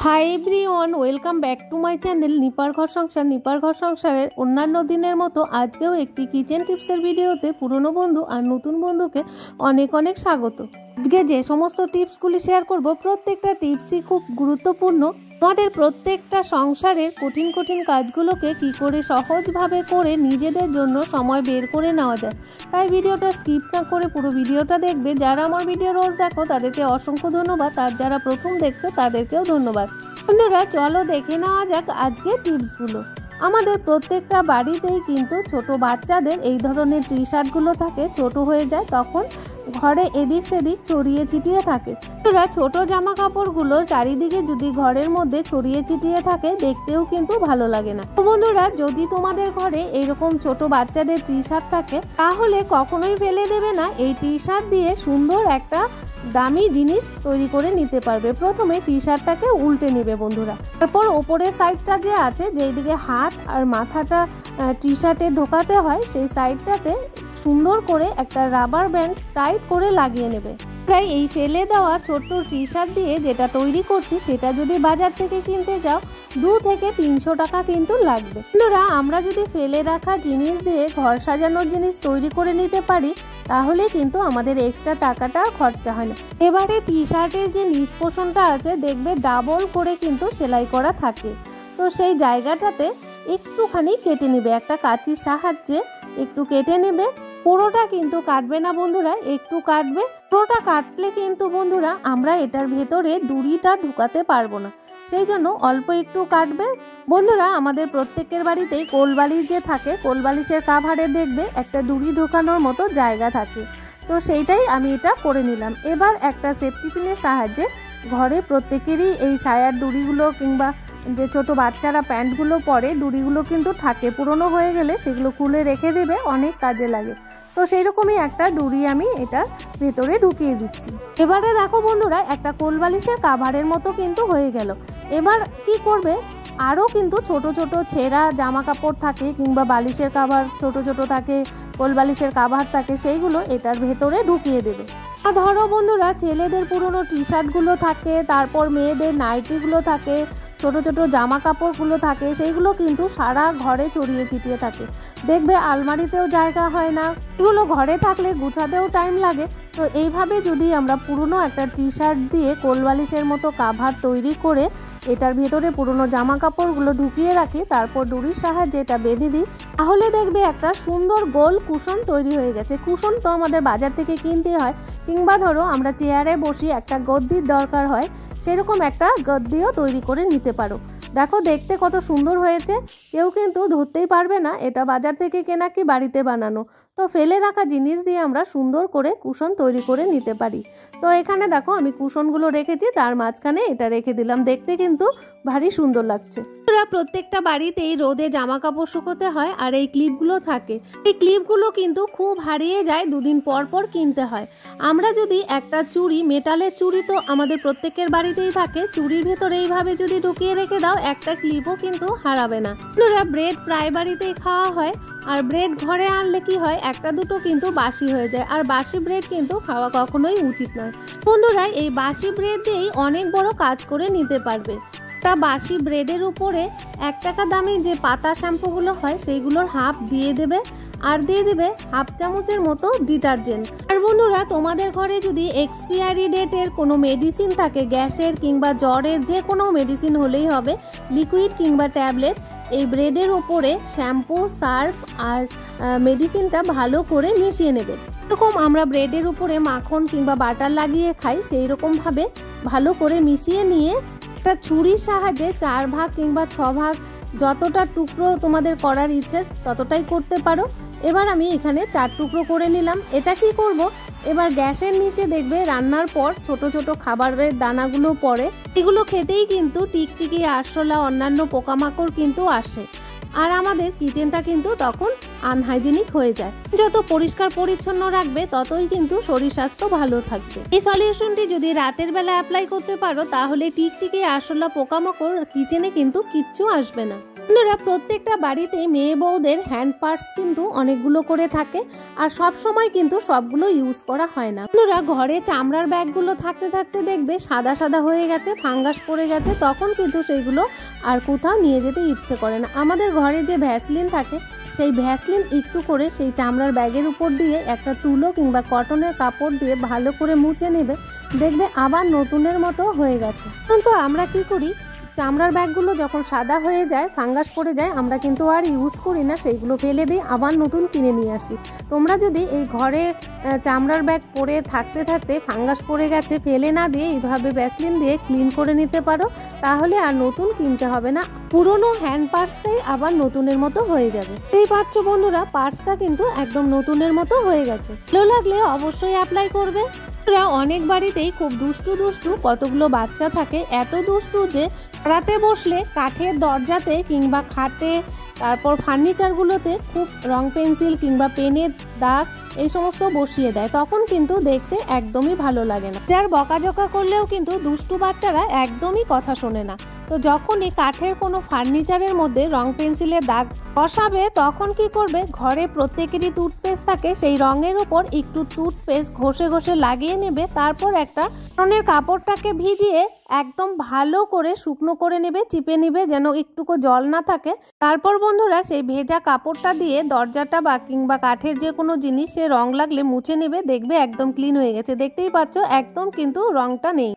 High everyone, welcome back to my channel নিপার ঘর সংসার। নিপার ঘর সংসারের অন্যান্য দিনের মতো আজকেও একটি কিচেন টিপসের ভিডিওতে পুরনো বন্ধু আর নতুন বন্ধুকে অনেক অনেক স্বাগত। আজকে যে সমস্ত টিপসগুলি শেয়ার করব প্রত্যেকটা টিপসই খুব গুরুত্বপূর্ণ। আমাদের প্রত্যেকটা সংসারের কঠিন কঠিন কাজগুলোকে কি করে সহজভাবে করে নিজেদের জন্য সময় বের করে নেওয়া যায়, তাই ভিডিওটা স্কিপ না করে পুরো ভিডিওটা দেখবে। যারা আমার ভিডিও রোজ দেখো তাদেরকে অসংখ্য ধন্যবাদ, আর যারা প্রথম দেখছো তাদেরকেও ধন্যবাদ। বন্ধুরা চলো দেখে নেওয়া যাক আজকে টিপসগুলো। আমাদের প্রত্যেকটা বাড়িতেই কিন্তু ছোট বাচ্চাদের এই ধরনের টি শার্টগুলো থাকে, ছোট হয়ে যায় তখন ঘরে এদিক সেদিক ছড়িয়ে ছিটিয়ে থাকে। ছোট জামা কাপড়গুলো চারিদিকে যদি ঘরের মধ্যে ছড়িয়ে ছিটিয়ে থাকে দেখতেও কিন্তু ভালো লাগে না। তো বন্ধুরা, যদি তোমাদের ঘরে এইরকম ছোট বাচ্চাদের টি শার্ট থাকে তাহলে কখনোই ফেলে দেবে না। এই টি শার্ট দিয়ে সুন্দর একটা দামি জিনিস তৈরি করে নিতে পারবে। প্রথমে টি শার্টটাকে উল্টে নেবে বন্ধুরা, তারপর ওপরের সাইডটা যে আছে, যেই দিকে হাত আর মাথাটা টি শার্টে ঢোকাতে হয় সেই সাইডটাতে সুন্দর করে একটা রাবার ব্যান্ড টাইট করে লাগিয়ে নেবে। প্রায় এই ফেলে দেওয়া ছোট্ট টি শার্ট দিয়ে যেটা তৈরি করছি সেটা যদি বাজার থেকে কিনতে যাও 2 থেকে 300 টাকা কিন্তু লাগবে। বন্ধুরা, আমরা যদি ফেলে রাখা জিনিস দিয়ে ঘর সাজানোর জিনিস তৈরি করে নিতে পারি তাহলে কিন্তু আমাদের এক্সট্রা টাকাটা খরচা হয় না। এবারে টি শার্টের যে নিচ পোর্শনটা আছে দেখবে ডাবল করে কিন্তু সেলাই করা থাকে, তো সেই জায়গাটাতে একটুখানি কেটে নেবে, একটা কাঁচির সাহায্যে একটু কেটে নেবে। পুরোটা কিন্তু কাটবে না বন্ধুরা, একটু কাটবে। পুরোটা কাটলে কিন্তু বন্ধুরা আমরা এটার ভেতরে ডুরিটা ঢুকাতে পারবো না, সেই জন্য অল্প একটু কাটবে। বন্ধুরা, আমাদের প্রত্যেকের বাড়িতেই কোলবালিশ যে থাকে, কোলবালিশের কাভারে দেখবে একটা ডুরি ঢোকানোর মতো জায়গা থাকে, তো সেইটাই আমি এটা করে নিলাম। এবার একটা সেফটি পিনের সাহায্যে ঘরে প্রত্যেকেরই এই সায়ার ডুরিগুলো কিংবা যে ছোট বাচ্চারা প্যান্টগুলো পরে ডুরিগুলো কিন্তু থাকে, পুরনো হয়ে গেলে সেগুলো খুলে রেখে দেবে, অনেক কাজে লাগে। তো সেই রকমই একটা ডুরি আমি এটার ভেতরে ঢুকিয়ে দিচ্ছি। এবারে দেখো বন্ধুরা, একটা কোলবালিশের কাভারের মতো কিন্তু হয়ে গেল। এবার কি করবে, আরও কিন্তু ছোট ছোট ছেঁড়া জামা কাপড় থাকে কিংবা বালিশের কাভার ছোট ছোট থাকে, কোলবালিশের কাভার থাকে, সেইগুলো এটার ভেতরে ঢুকিয়ে দেবে। ধরো বন্ধুরা, ছেলেদের পুরনো টি শার্টগুলো থাকে, তারপর মেয়েদের নাইটিগুলো থাকে, ছোট ছোট জামা কাপড়গুলো থাকে, সেইগুলো কিন্তু সারা ঘরে ছড়িয়ে ছিটিয়ে থাকে। দেখবে আলমারিতেও জায়গা হয় না, এগুলো ঘরে থাকলে গুছাতেও টাইম লাগে। তো এইভাবে যদি আমরা পুরনো একটা টি শার্ট দিয়ে কোলবালিশের মতো কাভার তৈরি করে এটার ভেতরে পুরনো জামা কাপড়গুলো ঢুকিয়ে রাখি, তারপর ডুরির সাহায্যে এটা বেঁধে দিই, তাহলে দেখবে একটা সুন্দর গোল কুশন তৈরি হয়ে গেছে। কুশন তো আমাদের বাজার থেকে কিনতে হয়, কিংবা ধরো আমরা চেয়ারে বসি একটা গদ্দির দরকার হয়, সেরকম একটা গদ্দিও তৈরি করে নিতে পারো। দেখো দেখতে কত সুন্দর হয়েছে, কেউ কিন্তু ধরতেই পারবে না এটা বাজার থেকে কেনা কি বাড়িতে বানানো। তো ফেলে রাখা জিনিস দিয়ে আমরা সুন্দর করে কুশন তৈরি করে নিতে পারি। তো এখানে দেখো আমি কুশনগুলো রেখেছি, তার মাঝখানে এটা রেখে দিলাম, দেখতে কিন্তু ভারী সুন্দর লাগছে। প্রত্যেকটা বাড়িতেই রোদে জামা কাপড় শুকোতে হয়, আর এই ক্লিপগুলো থাকে, এই ক্লিপগুলো কিন্তু খুব হারিয়ে যায়, 2 দিন পর পর কিনতে হয়। আমরা যদি একটা চুড়ি, মেটালের চুড়ি তো আমাদের প্রত্যেকের বাড়িতেই থাকে, চুড়ির ভেতরে এইভাবে যদি ঢুকিয়ে রেখে দাও একটা ক্লিপও কিন্তু হারাবে না। ব্রেড প্রায় বাড়িতেই খাওয়া হয়, আর ব্রেড ঘরে আনলে কি হয়, একটা দুটো কিন্তু বাসি হয়ে যায়, আর বাসি ব্রেড কিন্তু খাওয়া কখনোই উচিত নয়। বন্ধুরা, এই বাসি ব্রেড দিয়েই অনেক বড় কাজ করে নিতে পারবে। একটা বাসি ব্রেডের উপরে 1 টাকা দামি যে পাতা শ্যাম্পুগুলো হয় সেইগুলোর হাফ দিয়ে দেবে, আর দিয়ে দেবে হাফ চামচের মতো ডিটারজেন্ট। আর বন্ধুরা, তোমাদের ঘরে যদি এক্সপায়ারি ডেটের কোনো মেডিসিন থাকে, গ্যাসের কিংবা জ্বরের যে কোনো মেডিসিন হলেই হবে, লিকুইড কিংবা ট্যাবলেট, এই ব্রেডের উপরে শ্যাম্পু, সার্ফ আর মেডিসিনটা ভালো করে মিশিয়ে নেবে। এরকম আমরা ব্রেডের উপরে মাখন কিংবা বাটার লাগিয়ে খাই, সেই রকমভাবে ভালো করে মিশিয়ে নিয়ে একটা ছুরির সাহায্যে 4 ভাগ কিংবা 6 ভাগ, যতটা টুকরো তোমাদের করার ইচ্ছে ততটাই করতে পারো। এবার আমি এখানে 4 টুকরো করে নিলাম। এটা কি করব, এবার গ্যাসের নিচে দেখবে রান্নার পর ছোট ছোট খাবারের দানাগুলো পড়ে, এগুলো খেতেই কিন্তু টিকটিকি, আরশোলা, অন্যান্য পোকামাকড় কিন্তু আসে, আর আমাদের কিচেনটা কিন্তু তখন আনহাইজেনিক হয়ে যায়। যত পরিষ্কার পরিচ্ছন্ন রাখবে ততই কিন্তু শরীর স্বাস্থ্য ভালো থাকবে। এই সলিউশনটি যদি রাতের বেলা অ্যাপ্লাই করতে পারো তাহলে টিকটিকি আরশোলা পোকামাকড় কিচেনে কিন্তু কিচ্ছু আসবে না। বন্ধুরা, প্রত্যেকটা বাড়িতে মেয়ে বউদের হ্যান্ড পার্স কিন্তু অনেকগুলো করে থাকে, আর সব সময় কিন্তু সবগুলো ইউজ করা হয় না। বন্ধুরা, ঘরে চামড়ার ব্যাগগুলো থাকতে থাকতে দেখবে সাদা সাদা হয়ে গেছে, ফাঙ্গাস পড়ে গেছে, তখন কিন্তু সেইগুলো আর কোথাও নিয়ে যেতে ইচ্ছে করে না। আমাদের ঘরে যে ভ্যাসলিন থাকে সেই ভ্যাসলিন একটু করে সেই চামড়ার ব্যাগের উপর দিয়ে একটা তুলো কিংবা কটনের কাপড় দিয়ে ভালো করে মুছে নেবে, দেখবে আবার নতুনের মতো হয়ে গেছে। কিন্তু আমরা কি করি, চামড়ার ব্যাগগুলো যখন সাদা হয়ে যায়, ফাঙ্গাস পড়ে যায়, আমরা কিন্তু আর ইউজ করি না, সেইগুলো ফেলে দিই, আবার নতুন কিনে নিয়ে আসি। তোমরা যদি এই ঘরে চামড়ার ব্যাগ পরে থাকতে থাকতে ফাঙ্গাস পড়ে গেছে ফেলে না দিয়ে এইভাবে ভ্যাসলিন দিয়ে ক্লিন করে নিতে পারো, তাহলে আর নতুন কিনতে হবে না, পুরনো হ্যান্ড পার্সটাই আবার নতুনের মতো হয়ে যাবে। এই পাচ্ছ বন্ধুরা, পার্সটা কিন্তু একদম নতুনের মতো হয়ে গেছে। ভালো লাগলে অবশ্যই অ্যাপ্লাই করবে। অনেক বাড়িতেই খুব দুষ্টু দুষ্টু কতগুলো বাচ্চা থাকে, এত দুষ্টু যে রাতে বসলে কাঠের দরজাতে কিংবা খাটে, তারপর ফার্নিচারগুলোতে খুব রং পেন্সিল কিংবা পেনের দাগ এই সমস্ত বসিয়ে দেয়, তখন কিন্তু দেখতে একদমই ভালো লাগে না। যার বকাঝকা করলেও কিন্তু দুষ্টু বাচ্চারা একদমই কথা শোনে না। তো যখনই কাঠের কোনো ফার্নিচারের মধ্যে রং পেন্সিলের দাগ বসাবে, তখন কি করবে, ঘরে প্রত্যেকেরই টুথপেস্ট থাকে, সেই রঙের উপর একটু টুথপেস্ট ঘষে ঘষে লাগিয়ে নেবে, তারপর একটা রঙের কাপড়টাকে ভিজিয়ে একদম ভালো করে শুকনো করে নেবে, চিপে নেবে যেন একটুকু জল না থাকে। তারপর বন্ধুরা, সেই ভেজা কাপড়টা দিয়ে দরজাটা বা কিংবা কাঠের যে কোনো জিনিসে রং লাগলে মুছে নেবে, দেখবে একদম ক্লিন হয়ে গেছে। দেখতেই পাচ্ছ একদম কিন্তু রংটা নেই।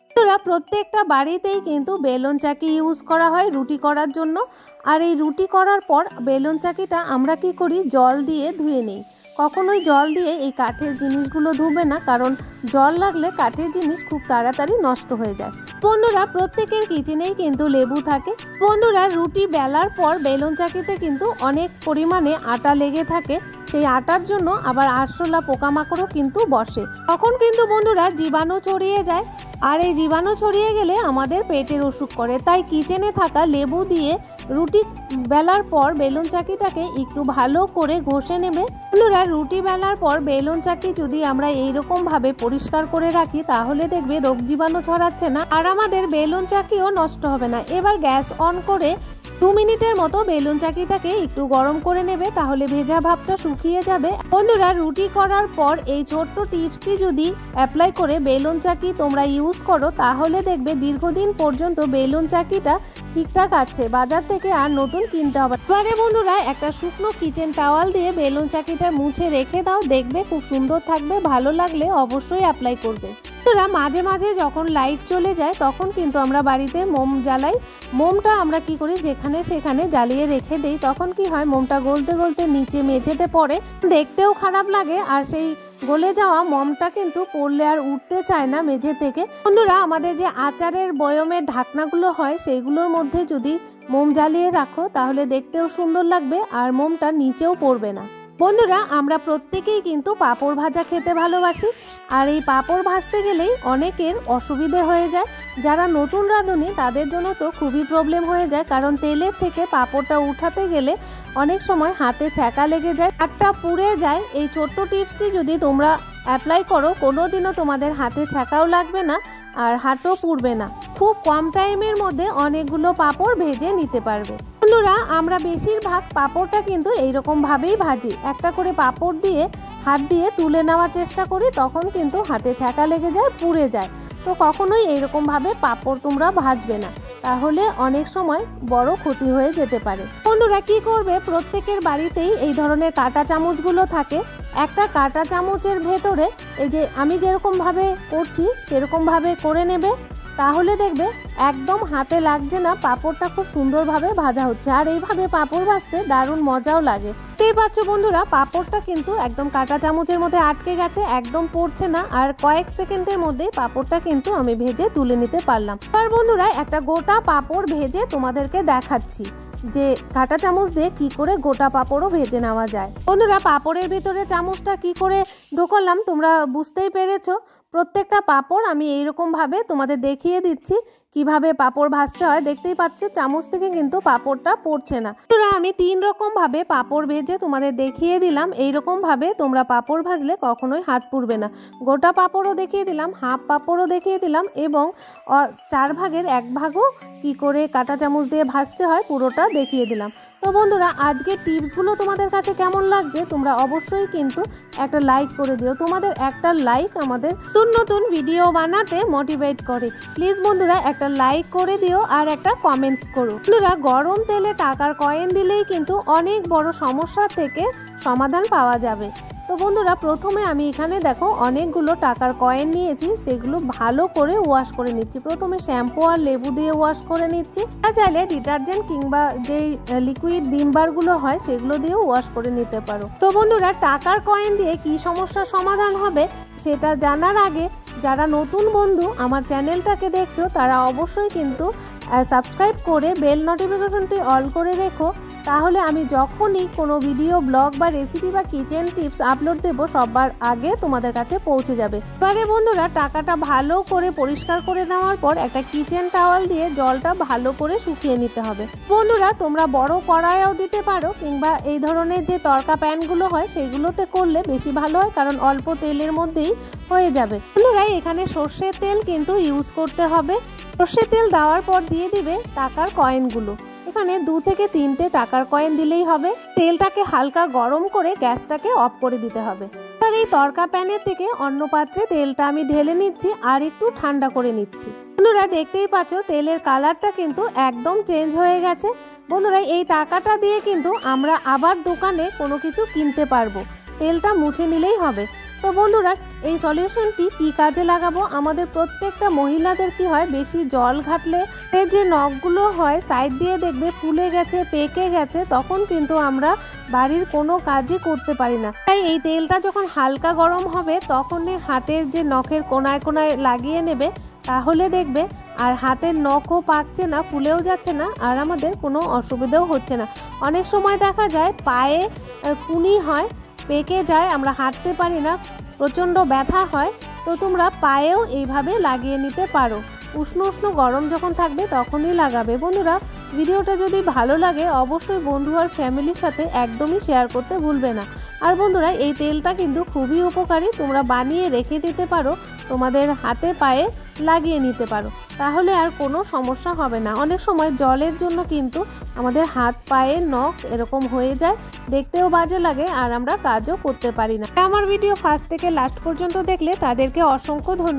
প্রত্যেকটা বাড়িতেই কিন্তু বেলুন চাকি ইউজ করা হয় রুটি করার জন্য, আর এই রুটি করার পর বেলুন চাকিটা আমরা কি করি, জল দিয়ে ধুয়ে নিই। কখনোই জল দিয়ে এই কাঠের জিনিসগুলো ধুবে না, কারণ জল লাগলে কাঠের জিনিস খুব তাড়াতাড়ি নষ্ট হয়ে যায়। বন্ধুরা, প্রত্যেকের কিচেনেই কিন্তু লেবু থাকে। বন্ধুরা, রুটি বেলার পর বেলুন চাকিতে কিন্তু অনেক পরিমাণে আটা লেগে থাকে, সেই আটার জন্য আবার আরশোলা পোকামাকড়ও কিন্তু বসে, তখন কিন্তু বন্ধুরা জীবাণু ছড়িয়ে যায়, আর এই জীবাণু ছড়িয়ে গেলে আমাদের পেটের অসুখ করে। তাই কিচেনে থাকা লেবু দিয়ে রুটি বেলার পর বেলুন চাকিটাকে একটু ভালো করে ঘষে নেবে। বন্ধুরা, রুটি বেলার পর বেলুন চাকি যদি আমরা এইরকম ভাবে পরিষ্কার করে রাখি, তাহলে দেখবে রোগ জীবাণু ছড়াচ্ছে না, আর আমাদের বেলুন চাকিও নষ্ট হবে না। এবার গ্যাস অন করে 2 মিনিটের মতো বেলুন চাকিটাকে একটু গরম করে নেবে, তাহলে ভেজা ভাবটা শুকিয়ে যাবে। বন্ধুরা, রুটি করার পর এই ছোট্ট টিপসটি যদি অ্যাপ্লাই করে বেলুন চাকি তোমরা ইউজ করো, তাহলে দেখবে দীর্ঘদিন পর্যন্ত বেলুন চাকিটা ঠিকঠাক আছে, বাজার থেকে আর নতুন কিনতে হবে। এবারে বন্ধুরা, একটা শুকনো কিচেন টাওয়াল দিয়ে বেলুন চাকিটা মুছে রেখে দাও, দেখবে খুব সুন্দর থাকবে। ভালো লাগলে অবশ্যই অ্যাপ্লাই করবে। মাঝে মাঝে যখন লাইট চলে যায়, তখন কিন্তু আমরা বাড়িতে মোম জ্বালাই। মোমটা আমরা কি করি, যেখানে সেখানে জ্বালিয়ে রেখে দেই, তখন কি হয়, মোমটা গলতে গলতে নিচে মেঝেতে পড়ে, দেখতেও খারাপ লাগে, আর সেই গলে যাওয়া মোমটা কিন্তু পড়লে আর উঠতে চায় না মেঝে থেকে। বন্ধুরা, আমাদের যে আচারের বয়মের ঢাকনাগুলো হয়, সেইগুলোর মধ্যে যদি মোম জ্বালিয়ে রাখো, তাহলে দেখতেও সুন্দর লাগবে, আর মোমটা নিচেও পড়বে না। বন্ধুরা, আমরা প্রত্যেকেই কিন্তু পাঁপড় ভাজা খেতে ভালোবাসি, আর এই পাঁপড় ভাজতে গেলেই অনেকের অসুবিধে হয়ে যায়। যারা নতুন রাঁধুনি তাদের জন্য তো খুবই প্রবলেম হয়ে যায়, কারণ তেলের থেকে পাঁপড়টা উঠাতে গেলে অনেক সময় হাতে ছ্যাঁকা লেগে যায়, হাতটা পুড়ে যায়। এই ছোট্ট টিপসটি যদি তোমরা অ্যাপ্লাই করো, কোনোদিনও তোমাদের হাতে ছ্যাঁকাও লাগবে না, আর হাতও পুড়বে না। খুব কম টাইমের মধ্যে অনেকগুলো পাঁপড় ভেজে নিতে পারবে। বন্ধুরা, আমরা বেশিরভাগ পাঁপড়টা কিন্তু এইরকম ভাবেই ভাজি, একটা করে পাঁপড় দিয়ে হাত দিয়ে তুলে নেওয়ার চেষ্টা করি, তখন কিন্তু হাতে ছ্যাঁকা লেগে যায়, পুড়ে যায়। তো কখনোই এইরকম ভাবে পাঁপড় তোমরা ভাজবে না, তাহলে অনেক সময় বড় ক্ষতি হয়ে যেতে পারে। বন্ধুরা, কি করবে, প্রত্যেকের বাড়িতেই এই ধরনের কাঁটা চামচগুলো থাকে। একটা কাঁটা চামচের ভেতরে এই যে আমি যেরকম ভাবে করছি সেরকম ভাবে করে নেবে, তাহলে দেখবে একদম হাতে লাগছে না, পাঁপড়টা খুব সুন্দরভাবে ভাজা হচ্ছে। আর এইভাবে পাঁপড় ভাজতে দারুণ মজাও লাগে। দেখতেই পাচ্ছ বন্ধুরা, পাঁপড়টা কিন্তু একদম কাঁটা চামচের মধ্যে আটকে গেছে, একদম পড়ছে না, আর কয়েক সেকেন্ডের মধ্যেই পাঁপড়টা কিন্তু আমি ভেজে তুলে নিতে পারলাম। আর বন্ধুরা, একটা গোটা পাঁপড় ভেজে তোমাদেরকে দেখাচ্ছি যে কাঁটা চামচ দিয়ে কি করে গোটা পাঁপড়ও ভেজে নেওয়া যায়। বন্ধুরা, পাঁপড়ের ভিতরে চামচটা কি করে ঢোকালাম তোমরা বুঝতেই পেরেছো। প্রত্যেকটা পাঁপড় আমি এইরকম ভাবে তোমাদের দেখিয়ে দিচ্ছি, কিভাবে পাঁপড় ভাজতে হয়। দেখতেই পাচ্ছ চামচ থেকে কিন্তু পাঁপড়টা পড়ছে না। তোরা আমি 3 রকম ভাবে পাঁপড় ভেজে তোমাদের দেখিয়ে দিলাম। এইরকম ভাবে তোমরা পাঁপড় ভাজলে কখনোই হাত পুড়বে না। গোটা পাঁপড়ও দেখিয়ে দিলাম, হাফ পাঁপড়ও দেখিয়ে দিলাম এবং 4 ভাগের 1 ভাগও কি করে কাঁটা চামচ দিয়ে ভাজতে হয় পুরোটা দেখিয়ে দিলাম। তো বন্ধুরা আজকের টিপসগুলো তোমাদের কাছে কেমন লাগছে তোমরা অবশ্যই কিন্তু একটা লাইক করে দিও। তোমাদের একটা লাইক আমাদের নতুন নতুন ভিডিও বানাতে মোটিভেট করে। প্লিজ বন্ধুরা একটা লাইক করে দিও আর একটা কমেন্ট করো। বন্ধুরা গরম তেলে টাকার কয়েন দিলেই কিন্তু অনেক বড় সমস্যা থেকে সমাধান পাওয়া যাবে। তো বন্ধুরা প্রথমে আমি এখানে দেখো অনেকগুলো টাকার কয়েন নিয়েছি, সেগুলো ভালো করে ওয়াশ করে নিচ্ছি। প্রথমে শ্যাম্পু আর লেবু দিয়ে ওয়াশ করে নিচ্ছি। চাইলে ডিটারজেন্ট কিংবা যেই লিকুইড ভিমবারগুলো হয় সেগুলো দিয়েও ওয়াশ করে নিতে পারো। তো বন্ধুরা টাকার কয়েন দিয়ে কি সমস্যার সমাধান হবে সেটা জানার আগে যারা নতুন বন্ধু আমার চ্যানেলটাকে দেখছো তারা অবশ্যই কিন্তু সাবস্ক্রাইব করে বেল নোটিফিকেশনটি অল করে রেখো, তাহলে আমি যখনই কোনো ভিডিও ব্লগ বা রেসিপি বা কিচেন টিপস আপলোড দেবো সবার আগে তোমাদের কাছে পৌঁছে যাবে। এবারে বন্ধুরা টাকাটা ভালো করে পরিষ্কার করে নেওয়ার পর একটা কিচেন টাওয়াল দিয়ে জলটা ভালো করে শুকিয়ে নিতে হবে। বন্ধুরা তোমরা বড় কড়াইও দিতে পারো কিংবা এই ধরনের যে তড়কা প্যানগুলো হয় সেগুলোতে করলে বেশি ভালো হয়, কারণ অল্প তেলের মধ্যেই হয়ে যাবে। বন্ধুরা এখানে সর্ষের তেল কিন্তু ইউজ করতে হবে। সর্ষের তেল দেওয়ার পর দিয়ে দিবে টাকার কয়েনগুলো। এখানে 2 থেকে 3টে টাকার কয়েন দিলেই হবে। তেলটাকে হালকা গরম করে গ্যাসটাকে অফ করে দিতে হবে। আর এই তড়কা প্যানের থেকে অন্য পাত্রে তেলটা আমি ঢেলে নিচ্ছি আর একটু ঠান্ডা করে নিচ্ছি। বন্ধুরা দেখতেই পাচ্ছ তেলের কালারটা কিন্তু একদম চেঞ্জ হয়ে গেছে। বন্ধুরা এই টাকাটা দিয়ে কিন্তু আমরা আবার দোকানে কোনো কিছু কিনতে পারবো, তেলটা মুছে নিলেই হবে। তো বন্ধুরা এই সলিউশনটি কি কাজে লাগাবো, আমাদের প্রত্যেকটা মহিলাদের কি হয় বেশি জল ঘাটলে যে নখগুলো হয় সাইড দিয়ে দেখবে ফুলে গেছে পেকে গেছে, তখন কিন্তু আমরা বাড়ির কোনো কাজই করতে পারি না। তাই এই তেলটা যখন হালকা গরম হবে তখনই হাতের যে নখের কোনায় কোনায় লাগিয়ে নেবে, তাহলে দেখবে আর হাতের নখও পাকছে না, ফুলেও যাচ্ছে না আর আমাদের কোনো অসুবিধাও হচ্ছে না। অনেক সময় দেখা যায় পায়ে কুনি হয়, পেকে যায়, আমরা হাঁটতে পারি না, প্রচণ্ড ব্যথা হয়। তো তোমরা পায়েও এইভাবে লাগিয়ে নিতে পারো। উষ্ণ উষ্ণ গরম যখন থাকবে তখনই লাগাবে। বন্ধুরা ভিডিওটা যদি ভালো লাগে অবশ্যই বন্ধু আর ফ্যামিলির সাথে একদমই শেয়ার করতে ভুলবে না। আর বন্ধুরা এই তেলটা কিন্তু খুবই উপকারী, তোমরা বানিয়ে রেখে দিতে পারো, তোমাদের হাতে পায়ে লাগিয়ে নিতে পারো, তাহলে আর কোনো সমস্যা হবে না। অনেক সময় জলের জন্য কিন্তু আমাদের হাত পায়ে নখ এরকম হয়ে যায়, দেখতেও বাজে লাগে আর আমরা কাজও করতে পারি না। আমার ভিডিও ফার্স্ট থেকে লাস্ট পর্যন্ত দেখলে তাদেরকে অসংখ্য ধন্যবাদ।